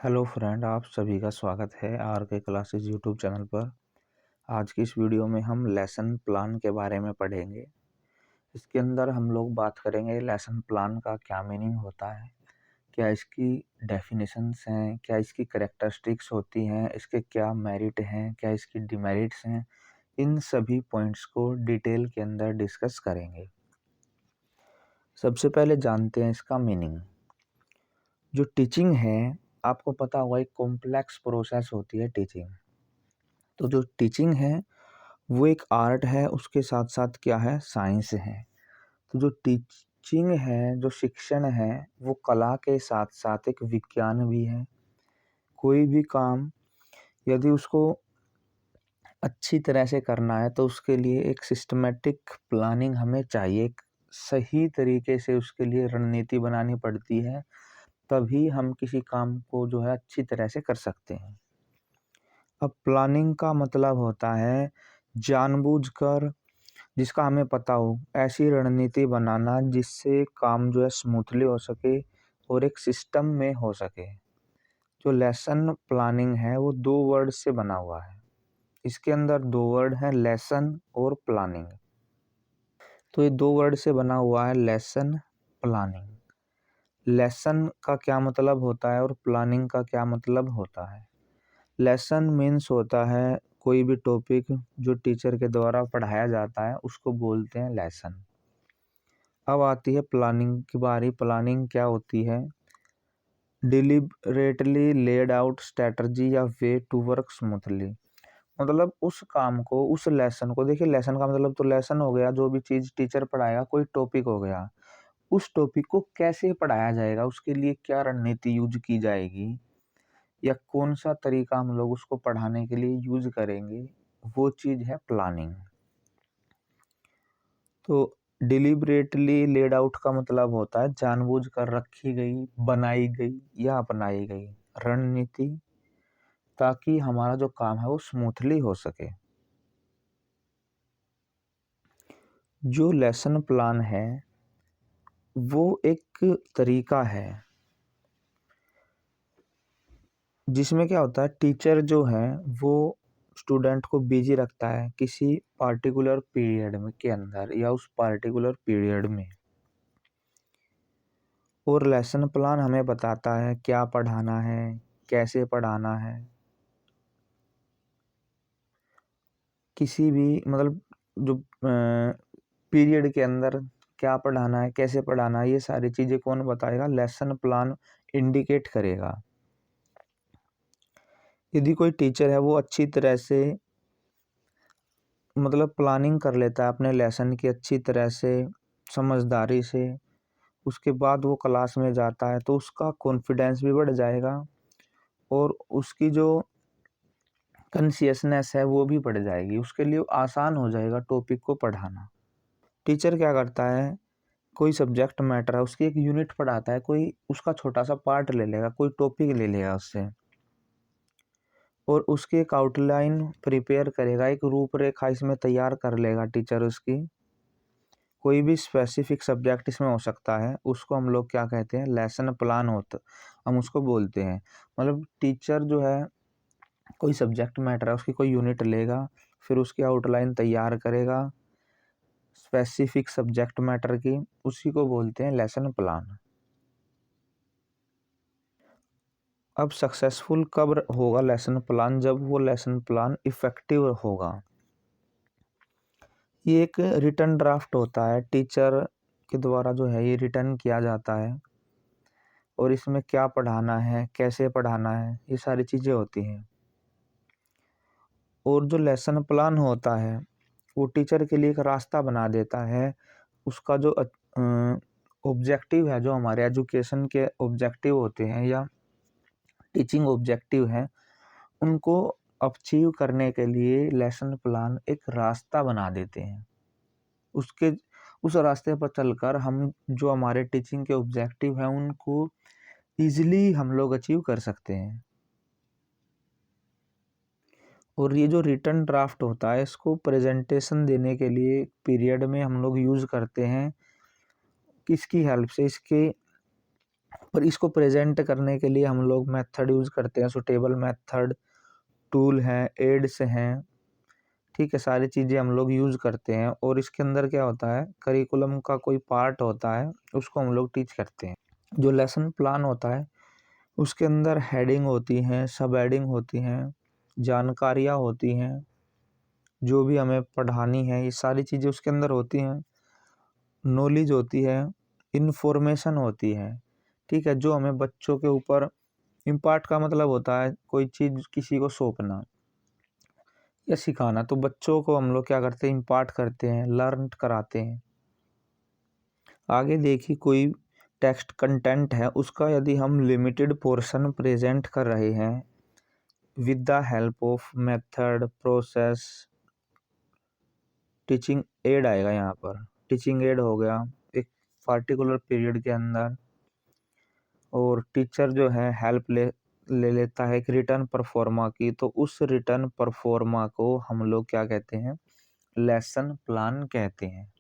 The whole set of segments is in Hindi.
हेलो फ्रेंड, आप सभी का स्वागत है आर के क्लासेस यूट्यूब चैनल पर। आज की इस वीडियो में हम लेसन प्लान के बारे में पढ़ेंगे। इसके अंदर हम लोग बात करेंगे लेसन प्लान का क्या मीनिंग होता है, क्या इसकी डेफिनेशंस हैं, क्या इसकी कैरेक्टरिस्टिक्स होती हैं, इसके क्या मेरिट हैं, क्या इसकी डिमेरिट्स हैं। इन सभी पॉइंट्स को डिटेल के अंदर डिस्कस करेंगे। सबसे पहले जानते हैं इसका मीनिंग। जो टीचिंग है, आपको पता होगा एक कॉम्प्लेक्स प्रोसेस होती है टीचिंग। तो जो टीचिंग है वो एक आर्ट है, उसके साथ साथ क्या है, साइंस है। तो जो टीचिंग है, जो शिक्षण है, वो कला के साथ साथ एक विज्ञान भी है। कोई भी काम यदि उसको अच्छी तरह से करना है तो उसके लिए एक सिस्टमेटिक प्लानिंग हमें चाहिए। एक सही तरीके से उसके लिए रणनीति बनानी पड़ती है, तभी हम किसी काम को जो है अच्छी तरह से कर सकते हैं। अब प्लानिंग का मतलब होता है जानबूझकर, जिसका हमें पता हो, ऐसी रणनीति बनाना जिससे काम जो है स्मूथली हो सके और एक सिस्टम में हो सके। जो लेसन प्लानिंग है वो दो वर्ड से बना हुआ है। इसके अंदर दो वर्ड हैं, लेसन और प्लानिंग। तो ये दो वर्ड से बना हुआ है, लेसन प्लानिंग। लेसन का क्या मतलब होता है और प्लानिंग का क्या मतलब होता है। लेसन मीन्स होता है कोई भी टॉपिक जो टीचर के द्वारा पढ़ाया जाता है उसको बोलते हैं लेसन। अब आती है प्लानिंग की बारी। प्लानिंग क्या होती है? डिलिबरेटली लेड आउट स्ट्रेटजी या वे टू वर्क स्मूथली। मतलब उस काम को, उस लेसन को, देखिए लेसन का मतलब तो लेसन हो गया, जो भी चीज़ टीचर पढ़ाएगा, कोई टॉपिक हो गया। उस टॉपिक को कैसे पढ़ाया जाएगा, उसके लिए क्या रणनीति यूज की जाएगी या कौन सा तरीका हम लोग उसको पढ़ाने के लिए यूज करेंगे, वो चीज़ है प्लानिंग। तो डिलिबरेटली लेड आउट का मतलब होता है जानबूझकर रखी गई, बनाई गई या अपनाई गई रणनीति, ताकि हमारा जो काम है वो स्मूथली हो सके। जो लेसन प्लान है वो एक तरीका है जिसमें क्या होता है, टीचर जो है वो स्टूडेंट को बिजी रखता है किसी पार्टिकुलर पीरियड में के अंदर या उस पार्टिकुलर पीरियड में, और लेसन प्लान हमें बताता है क्या पढ़ाना है, कैसे पढ़ाना है। किसी भी मतलब जो पीरियड के अंदर क्या पढ़ाना है, कैसे पढ़ाना है, ये सारी चीज़ें कौन बताएगा? लेसन प्लान इंडिकेट करेगा। यदि कोई टीचर है वो अच्छी तरह से मतलब प्लानिंग कर लेता है अपने लेसन की अच्छी तरह से, समझदारी से, उसके बाद वो क्लास में जाता है तो उसका कॉन्फिडेंस भी बढ़ जाएगा और उसकी जो कॉन्शियसनेस है वो भी बढ़ जाएगी। उसके लिए आसान हो जाएगा टॉपिक को पढ़ाना। टीचर क्या करता है, कोई सब्जेक्ट मैटर है, उसकी एक यूनिट पढ़ाता है, कोई उसका छोटा सा पार्ट ले लेगा, कोई टॉपिक ले लेगा उससे, और उसकी एक आउटलाइन प्रिपेयर करेगा, एक रूपरेखा इसमें तैयार कर लेगा टीचर उसकी। कोई भी स्पेसिफिक सब्जेक्ट इसमें हो सकता है, उसको हम लोग क्या कहते हैं, लेसन प्लान होता हम उसको बोलते हैं। मतलब टीचर जो है कोई सब्जेक्ट मैटर है, उसकी कोई यूनिट लेगा, फिर उसकी आउटलाइन तैयार करेगा स्पेसिफिक सब्जेक्ट मैटर की, उसी को बोलते हैं लेसन प्लान। अब सक्सेसफुल कब होगा लेसन प्लान? जब वो लेसन प्लान इफेक्टिव होगा। ये एक रिटन ड्राफ्ट होता है, टीचर के द्वारा जो है ये रिटन किया जाता है, और इसमें क्या पढ़ाना है, कैसे पढ़ाना है, ये सारी चीज़ें होती हैं। और जो लेसन प्लान होता है वो टीचर के लिए एक रास्ता बना देता है। उसका जो ऑब्जेक्टिव है, जो हमारे एजुकेशन के ऑब्जेक्टिव होते हैं या टीचिंग ऑब्जेक्टिव हैं, उनको अचीव करने के लिए लेसन प्लान एक रास्ता बना देते हैं। उसके उस रास्ते पर चलकर हम जो हमारे टीचिंग के ऑब्जेक्टिव हैं उनको ईजिली हम लोग अचीव कर सकते हैं। और ये जो रिटन ड्राफ्ट होता है इसको प्रेजेंटेशन देने के लिए पीरियड में हम लोग यूज़ करते हैं। किसकी हेल्प से? इसके और इसको प्रेजेंट करने के लिए हम लोग मेथड यूज़ करते हैं, सुटेबल मेथड, टूल हैं, एड्स हैं, ठीक है, सारी चीज़ें हम लोग यूज़ करते हैं। और इसके अंदर क्या होता है, करिकुलम का कोई पार्ट होता है, उसको हम लोग टीच करते हैं। जो लेसन प्लान होता है उसके अंदर हेडिंग होती हैं, सब हेडिंग होती हैं, जानकारियाँ होती हैं, जो भी हमें पढ़ानी है ये सारी चीज़ें उसके अंदर होती हैं, नॉलेज होती है, इन्फॉर्मेशन होती है, ठीक है, जो हमें बच्चों के ऊपर इम्पार्ट का मतलब होता है कोई चीज़ किसी को सौंपना या सिखाना। तो बच्चों को हम लोग क्या करते हैं, इम्पार्ट करते हैं, लर्न कराते हैं। आगे देखिए, कोई टेक्स्ट कंटेंट है उसका यदि हम लिमिटेड पोर्शन प्रेजेंट कर रहे हैं with the help of method, process, teaching add आएगा यहाँ पर। टीचिंग एड हो गया एक पार्टिकुलर पीरियड के अंदर, और टीचर जो है हेल्प ले लेता है एक रिटर्न परफॉर्मा की, तो उस रिटर्न परफॉर्मा को हम लोग क्या कहते हैं, लेसन प्लान कहते हैं।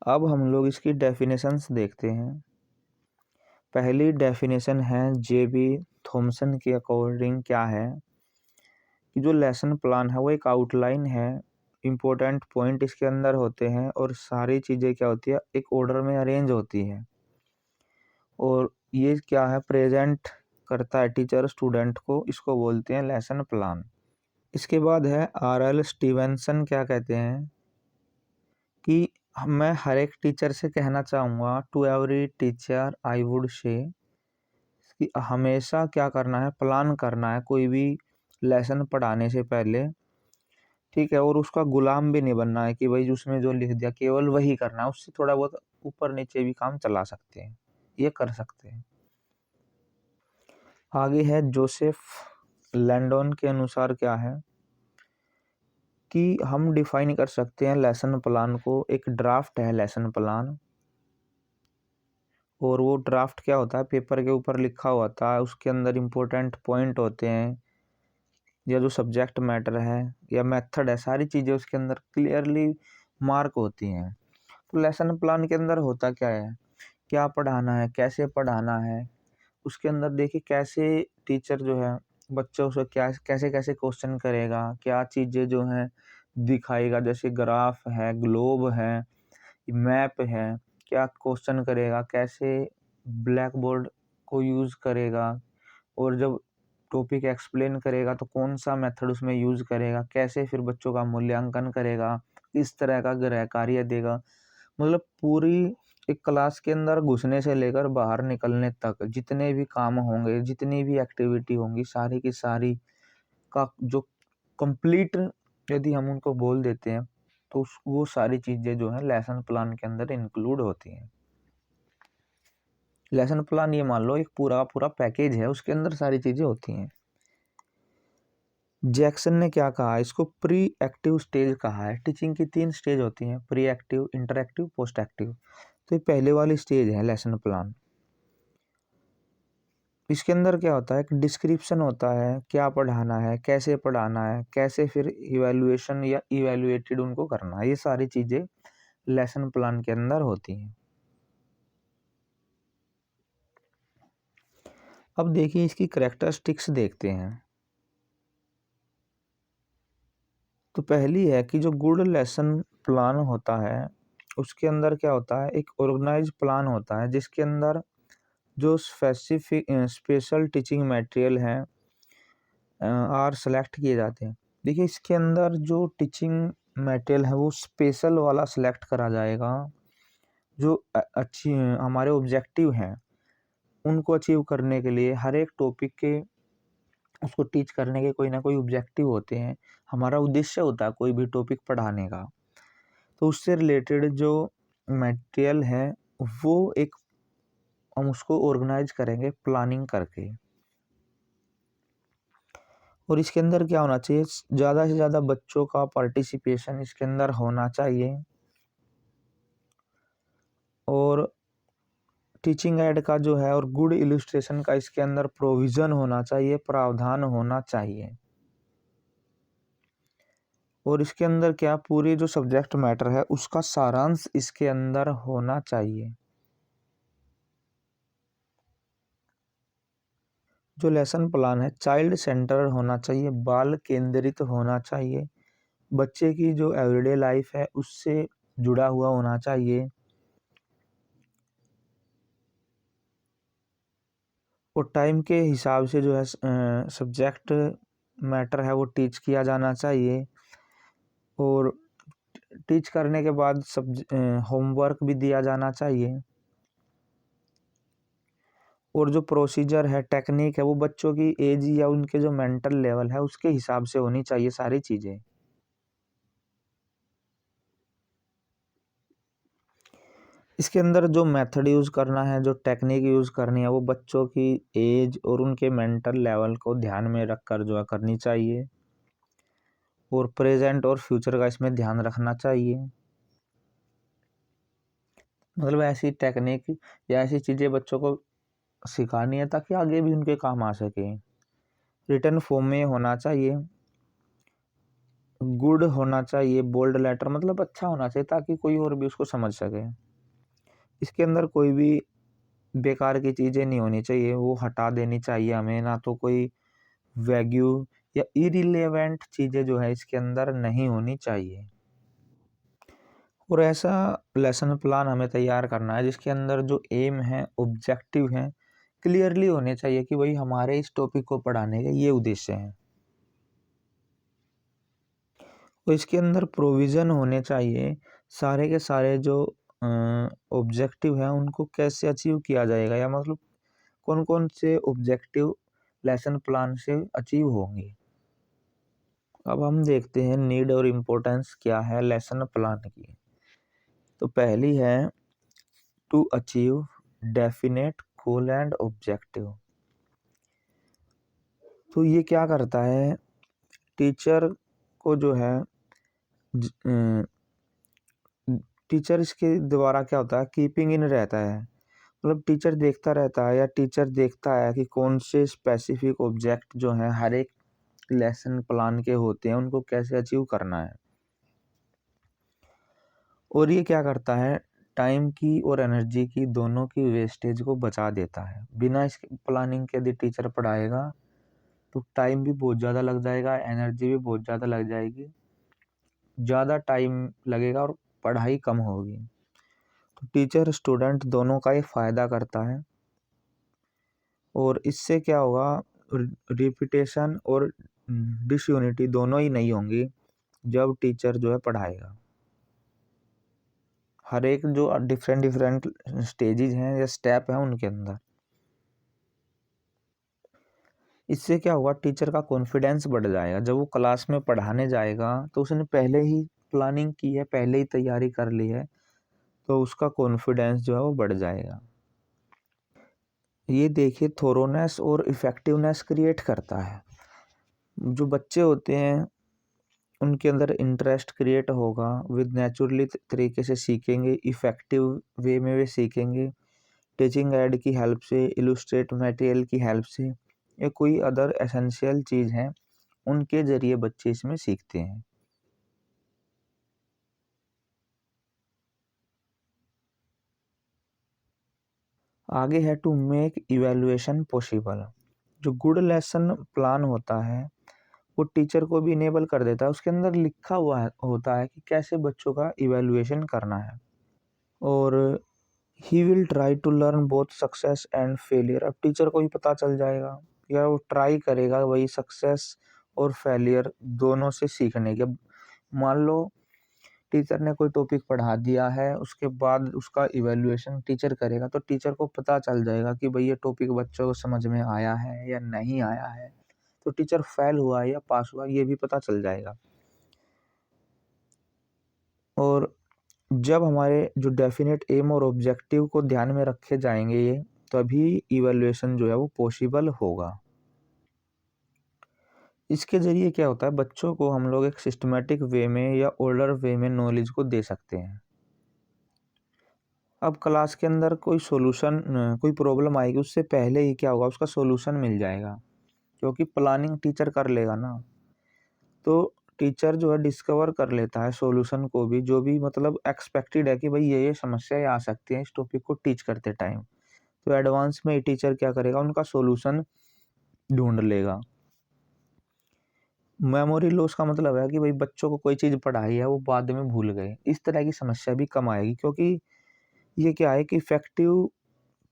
अब हम लोग इसकी डेफिनेशंस देखते हैं। पहली डेफिनेशन है जेबी थॉमसन के अकॉर्डिंग क्या है कि जो लेसन प्लान है वो एक आउटलाइन है, इम्पोर्टेंट पॉइंट इसके अंदर होते हैं और सारी चीज़ें क्या होती है एक ऑर्डर में अरेंज होती है, और ये क्या है प्रेजेंट करता है टीचर स्टूडेंट को, इसको बोलते हैं लेसन प्लान। इसके बाद है आर.एल. स्टीवेंसन क्या कहते हैं कि मैं हर एक टीचर से कहना चाहूँगा, to every teacher I would say, कि हमेशा क्या करना है, प्लान करना है कोई भी लेसन पढ़ाने से पहले, ठीक है, और उसका गुलाम भी नहीं बनना है कि भाई उसमें जो लिख दिया केवल वही करना है, उससे थोड़ा बहुत ऊपर नीचे भी काम चला सकते हैं, ये कर सकते हैं। आगे है जोसेफ लैंडोन के अनुसार क्या है कि हम डिफाइन कर सकते हैं लेसन प्लान को, एक ड्राफ्ट है लेसन प्लान, और वो ड्राफ्ट क्या होता है पेपर के ऊपर लिखा होता है, उसके अंदर इम्पोर्टेंट पॉइंट होते हैं या जो सब्जेक्ट मैटर है या मेथड है, सारी चीज़ें उसके अंदर क्लियरली मार्क होती हैं। तो लेसन प्लान के अंदर होता क्या है, क्या पढ़ाना है, कैसे पढ़ाना है, उसके अंदर देखिए कैसे टीचर जो है बच्चों से क्या कैसे कैसे क्वेश्चन करेगा, क्या चीज़ें जो हैं दिखाएगा, जैसे ग्राफ है, ग्लोब है, मैप है, क्या क्वेश्चन करेगा, कैसे ब्लैक बोर्ड को यूज़ करेगा, और जब टॉपिक एक्सप्लेन करेगा तो कौन सा मेथड उसमें यूज़ करेगा, कैसे फिर बच्चों का मूल्यांकन करेगा, किस तरह का गृह कार्य देगा, मतलब पूरी एक क्लास के अंदर घुसने से लेकर बाहर निकलने तक जितने भी काम होंगे, जितनी भी एक्टिविटी होंगी, सारी की सारी का जो कंप्लीट यदि हम उनको बोल देते हैं तो वो सारी चीज़ें जो है लेसन प्लान के अंदर इंक्लूड होती हैं। लेसन प्लान ये मान लो एक पूरा पूरा पैकेज है, उसके अंदर सारी चीज़ें होती हैं। जैक्सन ने क्या कहा, इसको प्री एक्टिव स्टेज कहा है। टीचिंग की 3 स्टेज होती हैं, pre active, interactive, post active. तो ये पहले वाली स्टेज है लेसन प्लान। इसके अंदर क्या होता है, एक डिस्क्रिप्शन होता है, क्या पढ़ाना है, कैसे पढ़ाना है, कैसे फिर इवैल्यूएशन या इवैल्यूएटेड उनको करना है, ये सारी चीज़ें लेसन प्लान के अंदर होती हैं। अब देखिए इसकी कैरेक्टरिस्टिक्स देखते हैं। तो पहली है कि जो गुड लेसन प्लान होता है उसके अंदर क्या होता है, एक ऑर्गेनाइज प्लान होता है जिसके अंदर जो स्पेशल टीचिंग मटेरियल हैं आर सेलेक्ट किए जाते हैं। देखिए इसके अंदर जो टीचिंग मटेरियल है वो स्पेशल वाला सेलेक्ट करा जाएगा, जो अच्छी हमारे ऑब्जेक्टिव हैं उनको अचीव करने के लिए हर एक टॉपिक के उसको टीच करने के कोई ना कोई ऑब्जेक्टिव होते हैं, हमारा उद्देश्य होता है कोई भी टॉपिक पढ़ाने का। तो उससे रिलेटेड जो मटेरियल है वो एक हम उसको ऑर्गेनाइज करेंगे प्लानिंग करके, और इसके अंदर क्या होना चाहिए, ज़्यादा से ज़्यादा बच्चों का पार्टिसिपेशन इसके अंदर होना चाहिए, और टीचिंग एड का जो है और गुड इलस्ट्रेशन का इसके अंदर प्रोविज़न होना चाहिए, प्रावधान होना चाहिए। और इसके अंदर क्या पूरी जो सब्जेक्ट मैटर है उसका सारांश इसके अंदर होना चाहिए। जो लेसन प्लान है चाइल्ड सेंटर होना चाहिए, बाल केंद्रित होना चाहिए, बच्चे की जो एवरीडे लाइफ है उससे जुड़ा हुआ होना चाहिए और टाइम के हिसाब से जो है सब्जेक्ट मैटर है वो टीच किया जाना चाहिए और टीच करने के बाद होमवर्क भी दिया जाना चाहिए और जो प्रोसीजर है टेक्निक है वो बच्चों की एज या उनके जो मेंटल लेवल है उसके हिसाब से होनी चाहिए सारी चीज़ें। इसके अंदर जो मेथड यूज़ करना है, जो टेक्निक यूज़ करनी है वो बच्चों की एज और उनके मेंटल लेवल को ध्यान में रखकर जो है करनी चाहिए और प्रेजेंट और फ्यूचर का इसमें ध्यान रखना चाहिए। मतलब ऐसी टेक्निक या ऐसी चीज़ें बच्चों को सिखानी है ताकि आगे भी उनके काम आ सके। रिटन फॉर्म में होना चाहिए, गुड होना चाहिए, बोल्ड लेटर मतलब अच्छा होना चाहिए ताकि कोई और भी उसको समझ सके। इसके अंदर कोई भी बेकार की चीज़ें नहीं होनी चाहिए, वो हटा देनी चाहिए हमें, ना तो कोई वैग्यू या इरिलेवेंट चीज़ें जो है इसके अंदर नहीं होनी चाहिए। और ऐसा लेसन प्लान हमें तैयार करना है जिसके अंदर जो एम है, ऑब्जेक्टिव हैं, क्लियरली होने चाहिए कि भाई हमारे इस टॉपिक को पढ़ाने के ये उद्देश्य हैं। तो इसके अंदर प्रोविज़न होने चाहिए, सारे के सारे जो ऑब्जेक्टिव हैं उनको कैसे अचीव किया जाएगा या मतलब कौन-कौन से ऑब्जेक्टिव लेसन प्लान से अचीव होंगे। अब हम देखते हैं नीड और इम्पोर्टेंस क्या है लेसन प्लान की। तो पहली है to achieve definite goal and objective. तो ये क्या करता है, टीचर को जो है टीचर इसके द्वारा क्या होता है कीपिंग इन रहता है, मतलब टीचर देखता रहता है या टीचर देखता है कि कौन से स्पेसिफिक ऑब्जेक्ट जो हैं हर एक लेसन प्लान के होते हैं उनको कैसे अचीव करना है। और ये क्या करता है टाइम की और एनर्जी की दोनों की वेस्टेज को बचा देता है। बिना इस प्लानिंग के यदि टीचर पढ़ाएगा तो टाइम भी बहुत ज़्यादा लग जाएगा, एनर्जी भी बहुत ज़्यादा लग जाएगी, ज़्यादा टाइम लगेगा और पढ़ाई कम होगी। तो टीचर स्टूडेंट दोनों का ये फ़ायदा करता है और इससे क्या होगा रिपीटेशन और डिसयूनिटी दोनों ही नहीं होंगी जब टीचर जो है पढ़ाएगा। हर एक जो डिफरेंट डिफरेंट स्टेजेस हैं या स्टेप हैं उनके अंदर, इससे क्या होगा टीचर का कॉन्फिडेंस बढ़ जाएगा। जब वो क्लास में पढ़ाने जाएगा तो उसने पहले ही प्लानिंग की है, पहले ही तैयारी कर ली है, तो उसका कॉन्फिडेंस जो है वो बढ़ जाएगा। ये देखिए थोरोनेस और इफेक्टिवनेस क्रिएट करता है। जो बच्चे होते हैं उनके अंदर इंटरेस्ट क्रिएट होगा, विद नेचुरली तरीके से सीखेंगे, इफ़ेक्टिव वे में वे सीखेंगे, टीचिंग एड की हेल्प से, इलुस्ट्रेट मटेरियल की हेल्प से या कोई अदर एसेंशियल चीज़ है उनके ज़रिए बच्चे इसमें सीखते हैं। आगे है टू मेक इवैल्यूएशन पॉसिबल। जो गुड लेसन प्लान होता है वो टीचर को भी इनेबल कर देता है, उसके अंदर लिखा हुआ होता है कि कैसे बच्चों का इवैल्यूएशन करना है और he will try to learn both success and failure. अब टीचर को भी पता चल जाएगा या वो ट्राई करेगा वही सक्सेस और फेलियर दोनों से सीखने के। मान लो टीचर ने कोई टॉपिक पढ़ा दिया है, उसके बाद उसका इवैल्यूएशन टीचर करेगा तो टीचर को पता चल जाएगा कि भाई ये टॉपिक बच्चों को समझ में आया है या नहीं आया है, तो टीचर फेल हुआ है या पास हुआ ये भी पता चल जाएगा। और जब हमारे जो डेफिनेट एम और ऑब्जेक्टिव को ध्यान में रखे जाएंगे ये तभी इवैल्यूएशन जो है वो पॉसिबल होगा। इसके ज़रिए क्या होता है बच्चों को हम लोग एक सिस्टमैटिक वे में या ऑर्डर वे में नॉलेज को दे सकते हैं। अब क्लास के अंदर कोई सॉल्यूशन कोई प्रॉब्लम आएगी उससे पहले ही क्या होगा उसका सॉल्यूशन मिल जाएगा क्योंकि प्लानिंग टीचर कर लेगा ना। तो टीचर जो है डिस्कवर कर लेता है सॉल्यूशन को भी, जो भी मतलब एक्सपेक्टेड है कि भाई ये समस्याएं आ सकती हैं इस टॉपिक को टीच करते टाइम, तो एडवांस में टीचर क्या करेगा, उनका सॉल्यूशन ढूंढ लेगा। मेमोरी लॉस का मतलब है कि भाई बच्चों को कोई चीज़ पढ़ाई है वो बाद में भूल गए, इस तरह की समस्या भी कम आएगी, क्योंकि ये क्या है कि इफेक्टिव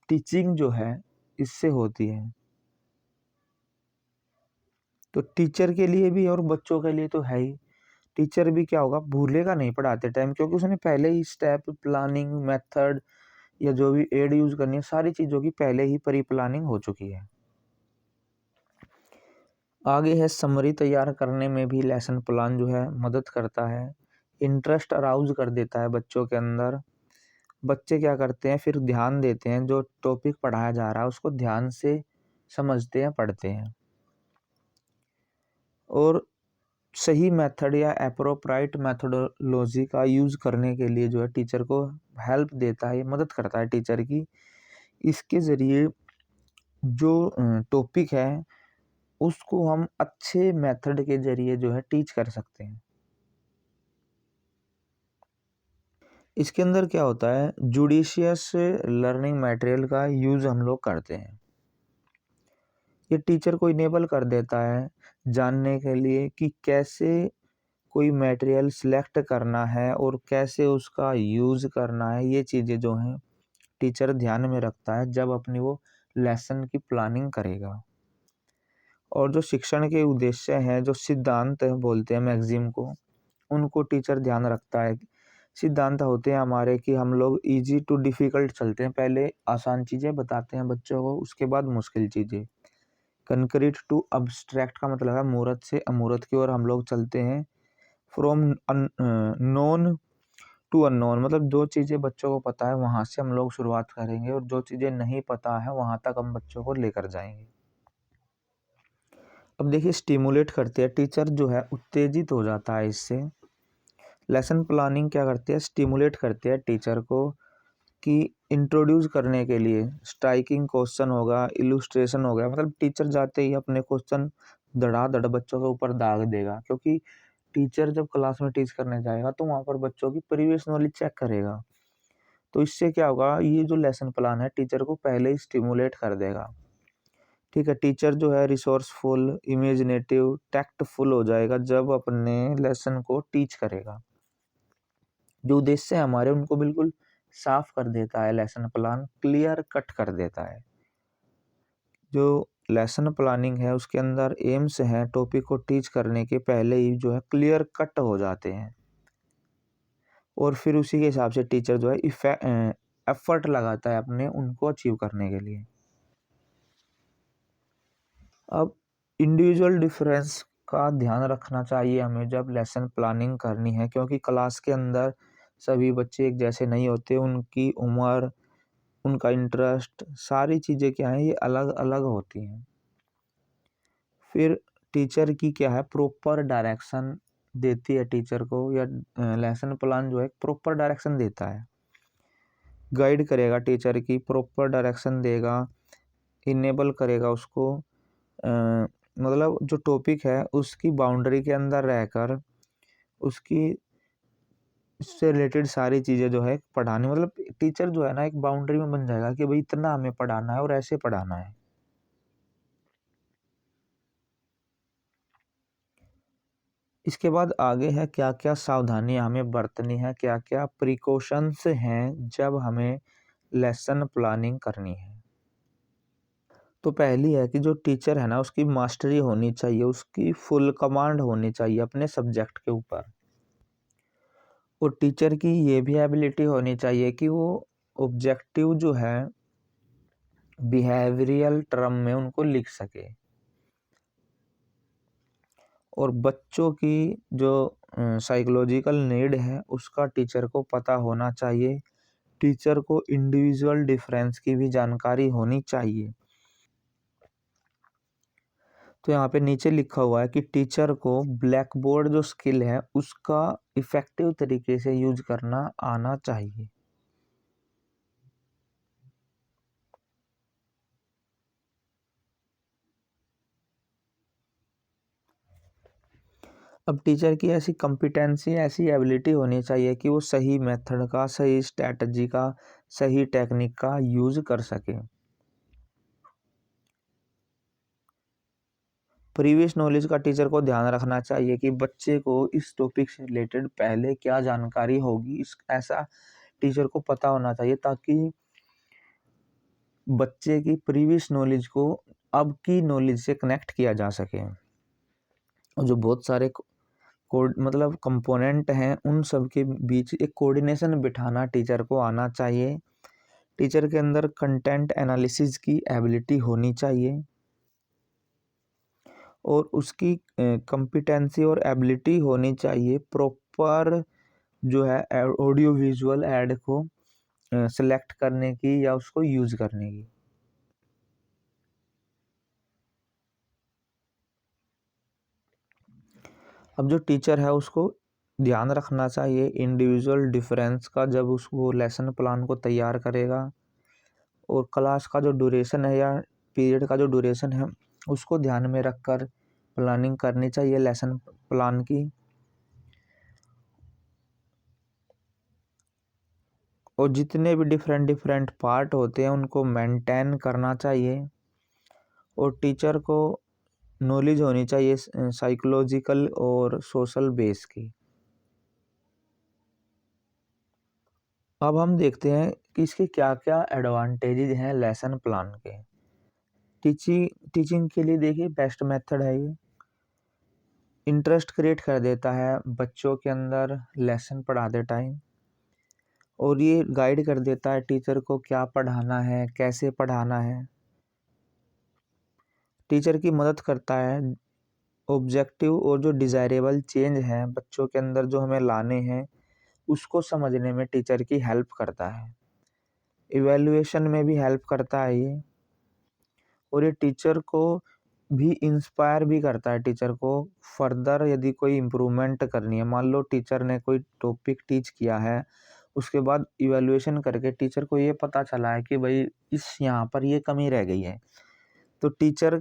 टीचिंग जो है इससे होती है। तो टीचर के लिए भी और बच्चों के लिए तो है ही, टीचर भी क्या होगा, भूलेगा नहीं पढ़ाते टाइम, क्योंकि उसने पहले ही स्टेप, प्लानिंग, मेथड या जो भी एड यूज करनी है, सारी चीज़ों की पहले ही प्री प्लानिंग हो चुकी है। आगे है समरी तैयार करने में भी लेसन प्लान जो है मदद करता है, इंटरेस्ट अराउज कर देता है बच्चों के अंदर। बच्चे क्या करते हैं, फिर ध्यान देते हैं, जो टॉपिक पढ़ाया जा रहा है उसको ध्यान से समझते हैं, पढ़ते हैं। और सही मेथड या एप्रोप्राइट मेथोडोलॉजी का यूज करने के लिए जो है टीचर को हेल्प देता है, मदद करता है टीचर की। इसके जरिए जो टॉपिक है उसको हम अच्छे मेथड के जरिए जो है टीच कर सकते हैं। इसके अंदर क्या होता है, जुडिशियस लर्निंग मटेरियल का यूज हम लोग करते हैं। ये टीचर को इनेबल कर देता है जानने के लिए कि कैसे कोई मटेरियल सिलेक्ट करना है और कैसे उसका यूज करना है। ये चीजें जो हैं टीचर ध्यान में रखता है जब अपनी वो लेसन की प्लानिंग करेगा। और जो शिक्षण के उद्देश्य हैं, जो सिद्धांत बोलते हैं मैगजीम को, उनको टीचर ध्यान रखता है। सिद्धांत होते हैं हमारे कि हम लोग इजी टू डिफिकल्ट चलते हैं, पहले आसान चीजें बताते हैं बच्चों को, उसके बाद मुश्किल चीजें। कंक्रीट टू अब्स्ट्रैक्ट का मतलब है मूर्त से अमूर्त की ओर हम लोग चलते हैं। फ्रॉम नोन टू अननोन, मतलब जो चीजें बच्चों को पता है वहां से हम लोग शुरुआत करेंगे, और जो चीजें नहीं पता है वहां तक हम बच्चों को लेकर जाएंगे। अब देखिए, स्टिमुलेट करते हैं, टीचर जो है उत्तेजित हो जाता है इससे। लेसन प्लानिंग क्या करते हैं, स्टिमुलेट करते हैं टीचर को कि इंट्रोड्यूस करने के लिए स्ट्राइकिंग क्वेश्चन होगा, इलुस्ट्रेशन हो गया, मतलब टीचर जाते ही अपने क्वेश्चन धड़ाधड़ बच्चों के ऊपर दाग देगा, क्योंकि टीचर जब क्लास में टीच करने जाएगा तो वहां पर बच्चों की प्रीवियस नॉलेज चेक करेगा। तो इससे क्या होगा, ये जो लेसन प्लान है टीचर को पहले ही स्टिमुलेट कर देगा। ठीक है, टीचर जो है रिसोर्सफुल, इमेजिनेटिव, टैक्टफुल हो जाएगा जब अपने लेसन को टीच करेगा। जो उद्देश्य है हमारे उनको बिल्कुल साफ कर देता है, लेसन प्लान क्लियर कट कर देता है। जो लेसन प्लानिंग है उसके अंदर एम्स हैं टॉपिक को टीच करने के पहले ही जो है क्लियर कट हो जाते हैं, और फिर उसी के हिसाब से टीचर जो है एफर्ट लगाता है अपने उनको अचीव करने के लिए। अब इंडिविजुअल डिफरेंस का ध्यान रखना चाहिए हमें जब लेसन प्लानिंग करनी है, क्योंकि क्लास के अंदर सभी बच्चे एक जैसे नहीं होते, उनकी उम्र, उनका इंटरेस्ट, सारी चीज़ें क्या है ये अलग अलग होती हैं। फिर टीचर की क्या है, प्रॉपर डायरेक्शन देती है टीचर को, या लेसन प्लान जो है प्रॉपर डायरेक्शन देता है, गाइड करेगा टीचर की, प्रॉपर डायरेक्शन देगा, इनेबल करेगा उसको, मतलब जो टॉपिक है उसकी बाउंड्री के अंदर रहकर उसकी उससे रिलेटेड सारी चीज़ें जो है पढ़ानी, मतलब टीचर जो है ना एक बाउंड्री में बन जाएगा कि भाई इतना हमें पढ़ाना है और ऐसे पढ़ाना है। इसके बाद आगे है क्या क्या सावधानियां हमें बरतनी है, क्या क्या प्रिकॉशंस हैं जब हमें लेसन प्लानिंग करनी है। तो पहली है कि जो टीचर है ना उसकी मास्टरी होनी चाहिए, उसकी फुल कमांड होनी चाहिए अपने सब्जेक्ट के ऊपर। और टीचर की ये भी एबिलिटी होनी चाहिए कि वो ऑब्जेक्टिव जो है बिहेवियरल टर्म में उनको लिख सके। और बच्चों की जो साइकोलॉजिकल नीड है उसका टीचर को पता होना चाहिए। टीचर को इंडिविजुअल डिफरेंस की भी जानकारी होनी चाहिए। तो यहाँ पे नीचे लिखा हुआ है कि टीचर को ब्लैक बोर्ड जो स्किल है उसका इफेक्टिव तरीके से यूज करना आना चाहिए। अब टीचर की ऐसी कॉम्पिटेंसी, ऐसी एबिलिटी होनी चाहिए कि वो सही मेथड का, सही स्ट्रैटेजी का, सही टेक्निक का यूज़ कर सके। प्रीवियस नॉलेज का टीचर को ध्यान रखना चाहिए कि बच्चे को इस टॉपिक से रिलेटेड पहले क्या जानकारी होगी, इस ऐसा टीचर को पता होना चाहिए ताकि बच्चे की प्रीवियस नॉलेज को अब की नॉलेज से कनेक्ट किया जा सके। और जो बहुत सारे मतलब कंपोनेंट हैं, उन सब के बीच एक कोऑर्डिनेशन बिठाना टीचर को आना चाहिए। टीचर के अंदर कंटेंट एनालिसिस की एबिलिटी होनी चाहिए और उसकी कॉम्पिटेंसी और एबिलिटी होनी चाहिए प्रॉपर जो है ऑडियो विजुअल ऐड को सेलेक्ट करने की या उसको यूज़ करने की। अब जो टीचर है उसको ध्यान रखना चाहिए इंडिविजुअल डिफरेंस का जब उसको लेसन प्लान को तैयार करेगा, और क्लास का जो ड्यूरेशन है या पीरियड का जो ड्यूरेशन है उसको ध्यान में रखकर प्लानिंग करनी चाहिए लेसन प्लान की। और जितने भी डिफरेंट पार्ट होते हैं उनको मेंटेन करना चाहिए। और टीचर को नॉलेज होनी चाहिए साइकोलॉजिकल और सोशल बेस की। अब हम देखते हैं कि इसके क्या क्या एडवांटेजेस हैं लेसन प्लान के। टीचिंग के लिए देखिए बेस्ट मेथड है ये। इंटरेस्ट क्रिएट कर देता है बच्चों के अंदर लेसन पढ़ाते टाइम, और ये गाइड कर देता है टीचर को क्या पढ़ाना है, कैसे पढ़ाना है। टीचर की मदद करता है ऑब्जेक्टिव और जो डिज़ायरेबल चेंज हैं बच्चों के अंदर जो हमें लाने हैं उसको समझने में टीचर की हेल्प करता है। इवैल्यूएशन में भी हेल्प करता है ये। और ये टीचर को भी इंस्पायर भी करता है टीचर को फर्दर यदि कोई इम्प्रूवमेंट करनी है। मान लो टीचर ने कोई टॉपिक टीच किया है, उसके बाद इवैल्यूएशन करके टीचर को ये पता चला है कि भाई इस यहाँ पर ये कमी रह गई है, तो टीचर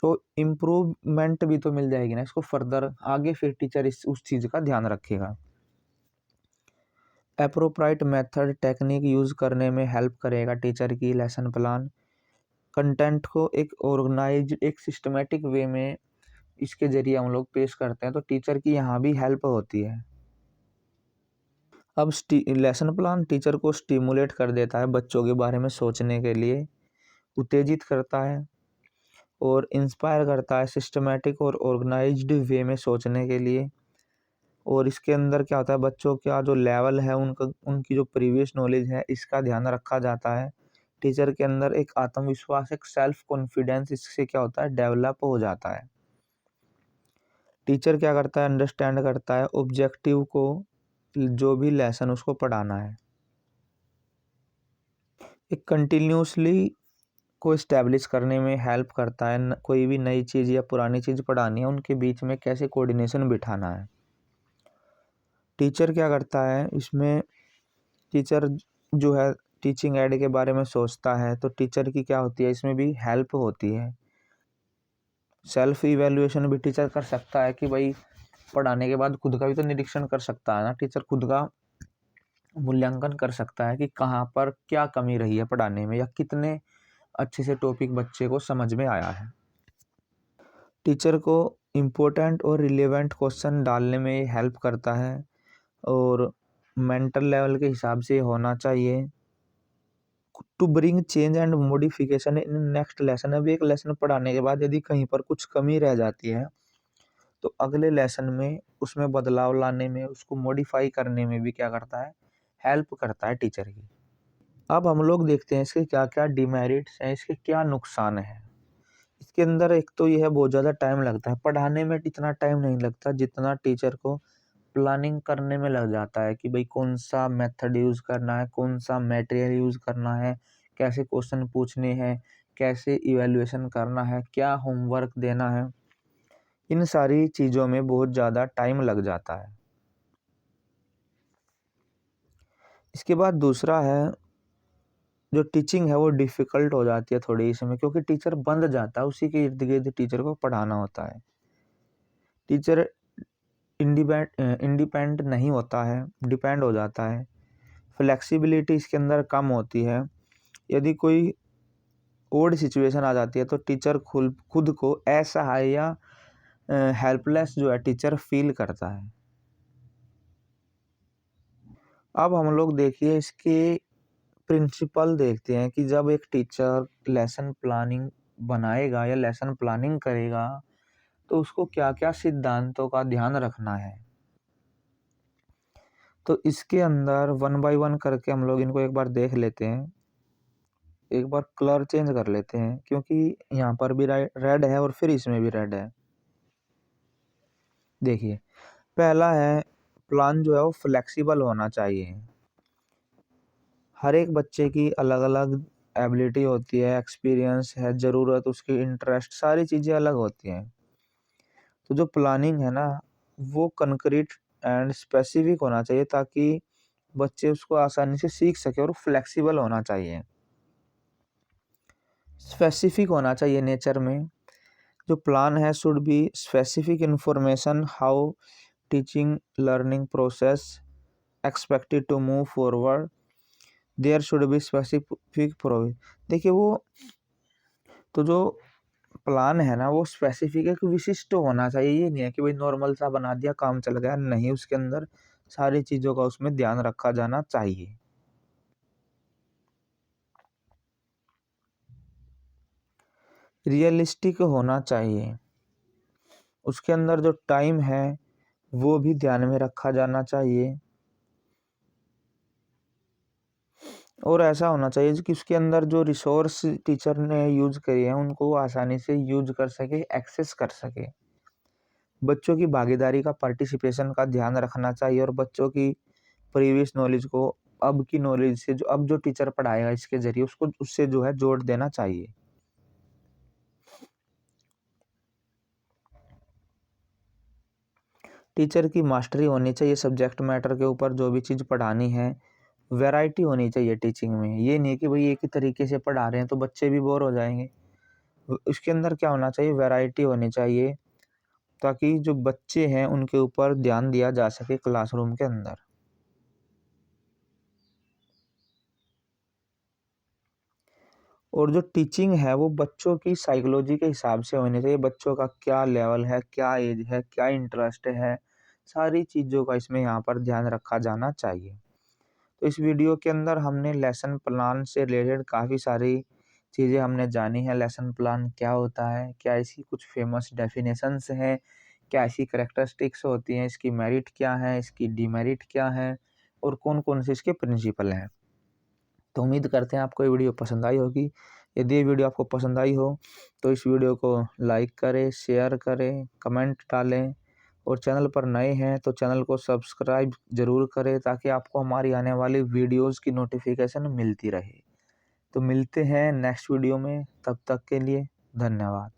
को इम्प्रूवमेंट भी तो मिल जाएगी ना, इसको फर्दर आगे फिर टीचर इस उस चीज़ का ध्यान रखेगा। एप्रोप्राइट मेथड टेक्निक यूज़ करने में हेल्प करेगा टीचर की लेसन प्लान। कंटेंट को एक ऑर्गेनाइज्ड, एक सिस्टमेटिक वे में इसके ज़रिए हम लोग पेश करते हैं, तो टीचर की यहाँ भी हेल्प होती है। अब लेसन प्लान टीचर को स्टिमुलेट कर देता है बच्चों के बारे में सोचने के लिए, उत्तेजित करता है और इंस्पायर करता है सिस्टमेटिक और ऑर्गेनाइज्ड वे में सोचने के लिए। और इसके अंदर क्या होता है, बच्चों का जो लेवल है उनकी जो प्रीवियस नॉलेज है इसका ध्यान रखा जाता है। टीचर के अंदर एक आत्मविश्वास, एक सेल्फ कॉन्फिडेंस इससे क्या होता है, डेवलप हो जाता है। टीचर क्या करता है, अंडरस्टैंड करता है ऑब्जेक्टिव को, जो भी लेसन उसको पढ़ाना है। एक कंटिन्यूसली को इस्टेब्लिश करने में हेल्प करता है। कोई भी नई चीज़ या पुरानी चीज़ पढ़ानी है उनके बीच में कैसे कोऑर्डिनेशन बिठाना है। टीचर क्या करता है इसमें, टीचर जो है टीचिंग एड के बारे में सोचता है, तो टीचर की क्या होती है इसमें भी हेल्प होती है। सेल्फ इवैल्यूएशन भी टीचर कर सकता है कि भाई पढ़ाने के बाद खुद का भी तो निरीक्षण कर सकता है ना, टीचर खुद का मूल्यांकन कर सकता है कि कहाँ पर क्या कमी रही है पढ़ाने में या कितने अच्छे से टॉपिक बच्चे को समझ में आया है। टीचर को इम्पोर्टेंट और रिलेवेंट क्वेश्चन डालने में हेल्प करता है, और मेंटल लेवल के हिसाब से होना चाहिए। To bring change and modification in next lesson. अभी एक लेसन पढ़ाने के बाद यदि कहीं पर कुछ कमी रह जाती है तो अगले लेसन में उसमें बदलाव लाने में, उसको मॉडिफाई करने में भी क्या करता है, हेल्प करता है टीचर की। अब हम लोग देखते हैं इसके क्या क्या डिमेरिट्स हैं, इसके क्या नुकसान हैं। इसके अंदर एक तो यह है बहुत ज़्यादा टाइम लगता है पढ़ाने में, इतना टाइम नहीं लगता जितना टीचर को प्लानिंग करने में लग जाता है कि भाई कौन सा मेथड यूज़ करना है, कौन सा मटेरियल यूज़ करना है, कैसे क्वेश्चन पूछने हैं, कैसे इवैल्यूएशन करना है, क्या होमवर्क देना है। इन सारी चीज़ों में बहुत ज़्यादा टाइम लग जाता है। इसके बाद दूसरा है, जो टीचिंग है वो डिफ़िकल्ट हो जाती है थोड़ी इसमें, क्योंकि टीचर बंध जाता है, उसी के इर्द गिर्द टीचर को पढ़ाना होता है। टीचर इंडिपेंड नहीं होता है, डिपेंड हो जाता है। फ्लेक्सिबिलिटी इसके अंदर कम होती है। यदि कोई ओड सिचुएशन आ जाती है तो टीचर खुद को असहाय या हेल्पलेस जो है टीचर फील करता है। अब हम लोग देखिए इसके प्रिंसिपल देखते हैं कि जब एक टीचर लेसन प्लानिंग बनाएगा या लेसन प्लानिंग करेगा तो उसको क्या क्या सिद्धांतों का ध्यान रखना है। तो इसके अंदर 1 बाय 1 करके हम लोग इनको एक बार देख लेते हैं। एक बार कलर चेंज कर लेते हैं क्योंकि यहाँ पर भी रेड है और फिर इसमें भी रेड है। देखिए पहला है, प्लान जो है वो फ्लेक्सिबल होना चाहिए। हर एक बच्चे की अलग अलग एबिलिटी होती है, एक्सपीरियंस है, ज़रूरत, उसकी इंटरेस्ट, सारी चीज़ें अलग होती हैं। तो जो प्लानिंग है ना वो कंक्रीट एंड स्पेसिफिक होना चाहिए ताकि बच्चे उसको आसानी से सीख सके, और फ्लेक्सिबल होना चाहिए। स्पेसिफिक होना चाहिए नेचर में। जो प्लान है should be specific information how teaching learning process expected to move forward, there should be specific provision. देखिए वो तो जो प्लान है ना वो स्पेसिफिक एक विशिष्ट होना चाहिए। ये नहीं है कि भाई नॉर्मल सा बना दिया काम चल गया, नहीं, उसके अंदर सारी चीज़ों का उसमें ध्यान रखा जाना चाहिए। रियलिस्टिक होना चाहिए, उसके अंदर जो टाइम है वो भी ध्यान में रखा जाना चाहिए। और ऐसा होना चाहिए कि उसके अंदर जो रिसोर्स टीचर ने यूज करे हैं उनको वो आसानी से यूज कर सके, एक्सेस कर सके। बच्चों की भागीदारी का, पार्टिसिपेशन का ध्यान रखना चाहिए, और बच्चों की प्रीवियस नॉलेज को अब की नॉलेज से, जो अब जो टीचर पढ़ाएगा इसके जरिए, उसको उससे जो है जोड़ देना चाहिए। टीचर की मास्टरी होनी चाहिए सब्जेक्ट मैटर के ऊपर, जो भी चीज़ पढ़ानी है। वैरायटी होनी चाहिए टीचिंग में, ये नहीं कि भाई एक ही तरीके से पढ़ा रहे हैं तो बच्चे भी बोर हो जाएंगे। उसके अंदर क्या होना चाहिए, वैरायटी होनी चाहिए ताकि जो बच्चे हैं उनके ऊपर ध्यान दिया जा सके क्लासरूम के अंदर। और जो टीचिंग है वो बच्चों की साइकोलॉजी के हिसाब से होनी चाहिए। बच्चों का क्या लेवल है, क्या एज है, क्या इंटरेस्ट है, सारी चीज़ों का इसमें यहाँ पर ध्यान रखा जाना चाहिए। तो इस वीडियो के अंदर हमने लेसन प्लान से रिलेटेड काफ़ी सारी चीज़ें हमने जानी है। लेसन प्लान क्या होता है, क्या इसकी कुछ फेमस डेफिनेशंस हैं, क्या इसकी करैक्टरिस्टिक्स होती हैं, इसकी मेरिट क्या है, इसकी डिमेरिट क्या है, और कौन कौन से इसके प्रिंसिपल हैं। तो उम्मीद करते हैं आपको ये वीडियो पसंद आई होगी। यदि ये वीडियो आपको पसंद आई हो तो इस वीडियो को लाइक करें, शेयर करें, कमेंट डालें, और चैनल पर नए हैं तो चैनल को सब्सक्राइब ज़रूर करें ताकि आपको हमारी आने वाली वीडियोज़ की नोटिफिकेशन मिलती रहे। तो मिलते हैं नेक्स्ट वीडियो में, तब तक के लिए धन्यवाद।